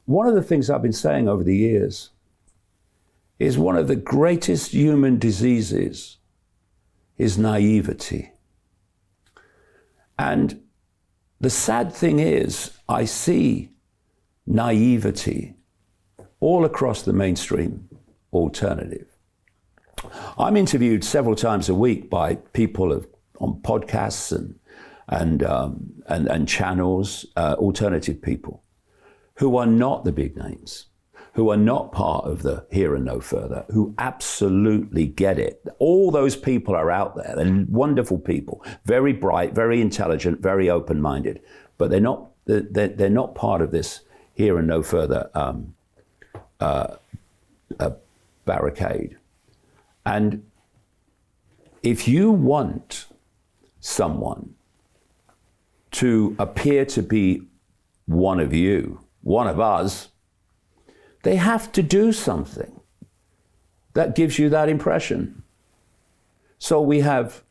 one of the things I've been saying over the years is one of the greatest human diseases is naivety. And the sad thing is, I see naivety all across the mainstream alternative. I'm interviewed several times a week by people on podcasts and channels, alternative people, who are not the big names, who are not part of the here and no further, who absolutely get it. All those people are out there. They're wonderful people, very bright, very intelligent, very open-minded, but they're not part of this here and no further barricade. And if you want someone to appear to be one of you, one of us, they have to do something that gives you that impression. So we have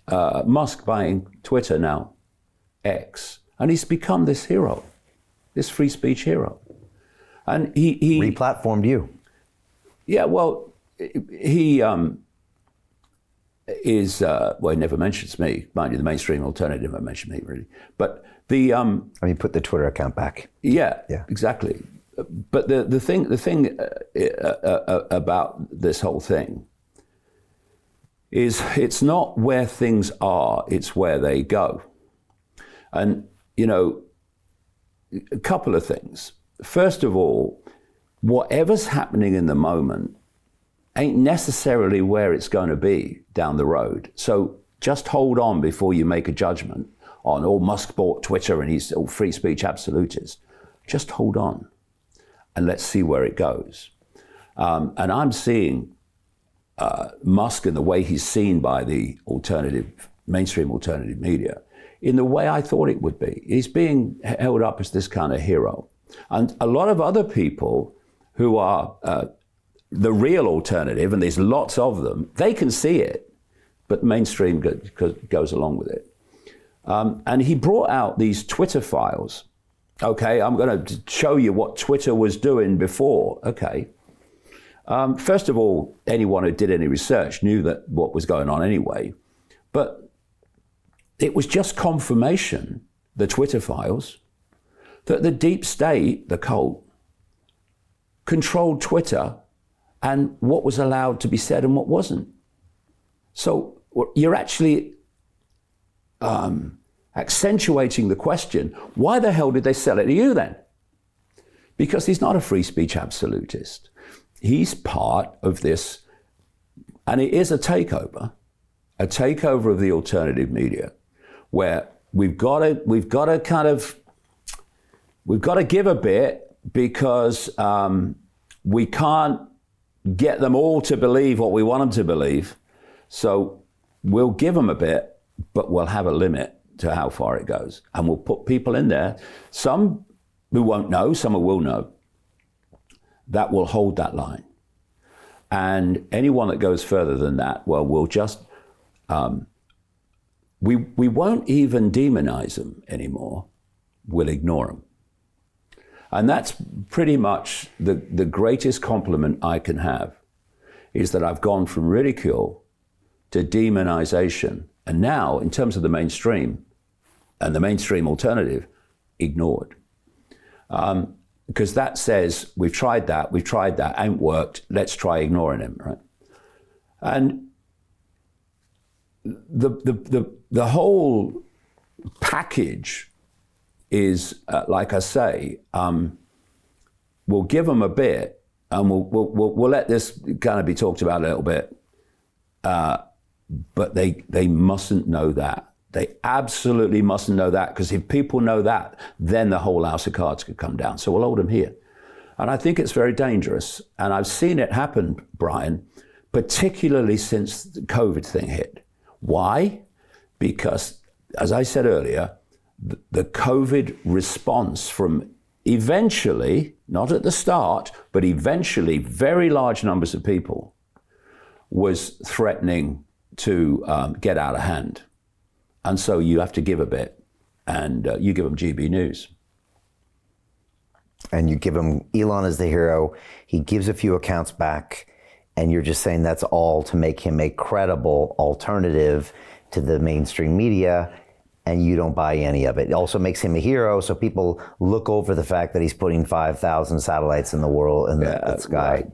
Musk buying Twitter now, X, and he's become this hero, this free speech hero. And he replatformed you. Yeah, well, he is, well, he never mentions me. Mind you, the mainstream alternative never mentioned me, really. But the... I mean, put the Twitter account back. Yeah, exactly. But the thing about this whole thing is it's not where things are, it's where they go. And, you know, a couple of things. First of all, whatever's happening in the moment ain't necessarily where it's going to be down the road. So just hold on before you make a judgment on, oh, Musk bought Twitter and he's all free speech absolutist. Just hold on and let's see where it goes. And I'm seeing Musk in the way he's seen by the mainstream alternative media in the way I thought it would be. He's being held up as this kind of hero. And a lot of other people who are the real alternative, and there's lots of them, they can see it, but mainstream goes along with it. And he brought out these Twitter files. Okay, I'm going to show you what Twitter was doing before. Okay. First of all, anyone who did any research knew that what was going on anyway. But it was just confirmation, the Twitter files, that the deep state, the cult, controlled Twitter and what was allowed to be said and what wasn't. So you're actually accentuating the question, why the hell did they sell it to you then? Because he's not a free speech absolutist. He's part of this, and it is a takeover of the alternative media, where we've got to give a bit because we can't get them all to believe what we want them to believe. So we'll give them a bit, but we'll have a limit to how far it goes. And we'll put people in there, some who won't know, some who will know, that will hold that line. And anyone that goes further than that, well, we'll just, we won't even demonize them anymore. We'll ignore them. And that's pretty much the greatest compliment I can have, is that I've gone from ridicule to demonization. And now, in terms of the mainstream and the mainstream alternative, ignored. Because that says, we've tried that, ain't worked, let's try ignoring him, right? And the whole package is, like I say, we'll give them a bit, and we'll let this kind of be talked about a little bit, but they mustn't know that. They absolutely mustn't know that, because if people know that, then the whole house of cards could come down. So we'll hold them here. And I think it's very dangerous. And I've seen it happen, Brian, particularly since the COVID thing hit. Why? Because, as I said earlier, the COVID response from eventually, not at the start, but eventually very large numbers of people was threatening to get out of hand. And so you have to give a bit, and you give them GB News. and you give him Elon as the hero, he gives a few accounts back, and you're just saying that's all to make him a credible alternative to the mainstream media, and you don't buy any of it. It also makes him a hero, so people look over the fact that he's putting 5,000 satellites in the world, in the sky.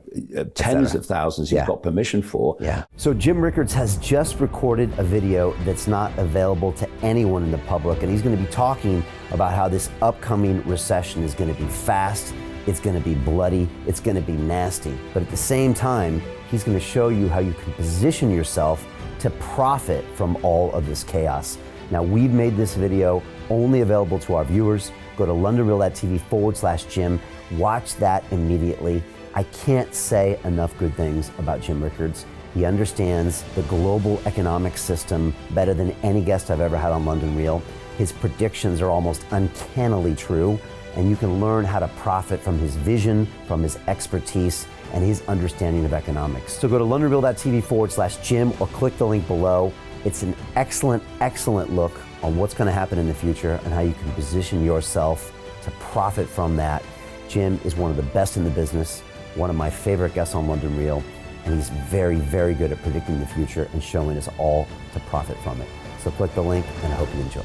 Tens of thousands he's got permission for. Yeah. So Jim Rickards has just recorded a video that's not available to anyone in the public, and he's going to be talking about how this upcoming recession is going to be fast, it's going to be bloody, it's going to be nasty. But at the same time, he's going to show you how you can position yourself to profit from all of this chaos. Now, we've made this video only available to our viewers. Go to londonreal.tv/Jim. Watch that immediately. I can't say enough good things about Jim Rickards. He understands the global economic system better than any guest I've ever had on London Real. His predictions are almost uncannily true, and you can learn how to profit from his vision, from his expertise, and his understanding of economics. So go to londonreal.tv/Jim or click the link below. It's an excellent, excellent look on what's going to happen in the future and how you can position yourself to profit from that. Jim is one of the best in the business, one of my favorite guests on London Real, and he's very, very good at predicting the future and showing us all to profit from it. So click the link, and I hope you enjoy.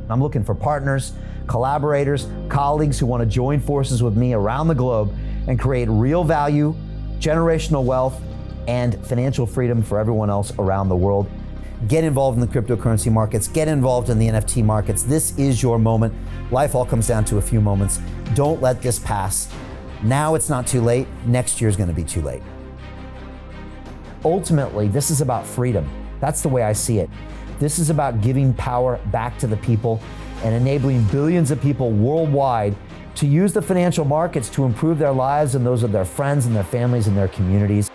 I'm looking for partners, collaborators, colleagues who want to join forces with me around the globe and create real value, generational wealth, and financial freedom for everyone else around the world. Get involved in the cryptocurrency markets, get involved in the NFT markets. This is your moment. Life all comes down to a few moments. Don't let this pass. Now it's not too late. Next year's going to be too late. Ultimately, this is about freedom. That's the way I see it. This is about giving power back to the people and enabling billions of people worldwide to use the financial markets to improve their lives and those of their friends and their families and their communities.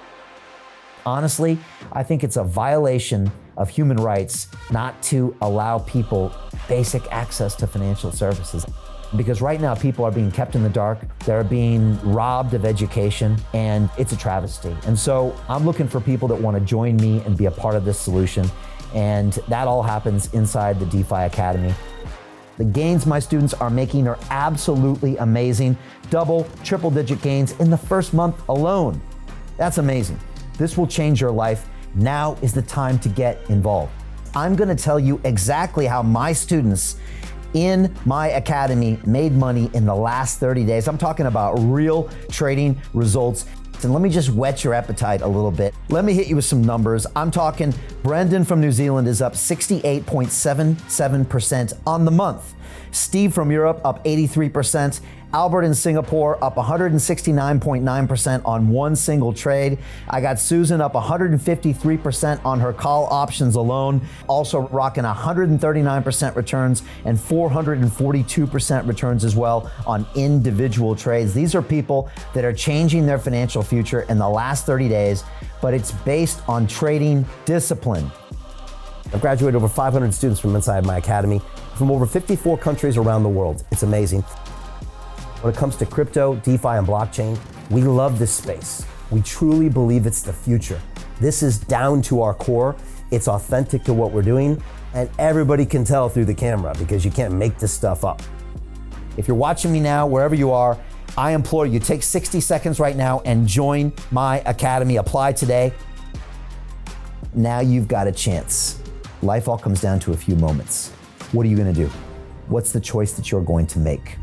Honestly, I think it's a violation of human rights not to allow people basic access to financial services. Because right now people are being kept in the dark, they're being robbed of education, and it's a travesty. And so I'm looking for people that want to join me and be a part of this solution. And that all happens inside the DeFi Academy. The gains my students are making are absolutely amazing. Double, triple digit gains in the first month alone. That's amazing. This will change your life. Now is the time to get involved. I'm gonna tell you exactly how my students in my academy made money in the last 30 days. I'm talking about real trading results. And let me just whet your appetite a little bit. Let me hit you with some numbers. I'm talking Brendan from New Zealand is up 68.77% on the month. Steve from Europe up 83%. Albert in Singapore up 169.9% on one single trade. I got Susan up 153% on her call options alone. Also rocking 139% returns and 442% returns as well on individual trades. These are people that are changing their financial future in the last 30 days, but it's based on trading discipline. I've graduated over 500 students from inside my academy from over 54 countries around the world. It's amazing. When it comes to crypto, DeFi, and blockchain, we love this space. We truly believe it's the future. This is down to our core. It's authentic to what we're doing, and everybody can tell through the camera because you can't make this stuff up. If you're watching me now, wherever you are, I implore you, take 60 seconds right now and join my academy. Apply today. Now you've got a chance. Life all comes down to a few moments. What are you gonna do? What's the choice that you're going to make?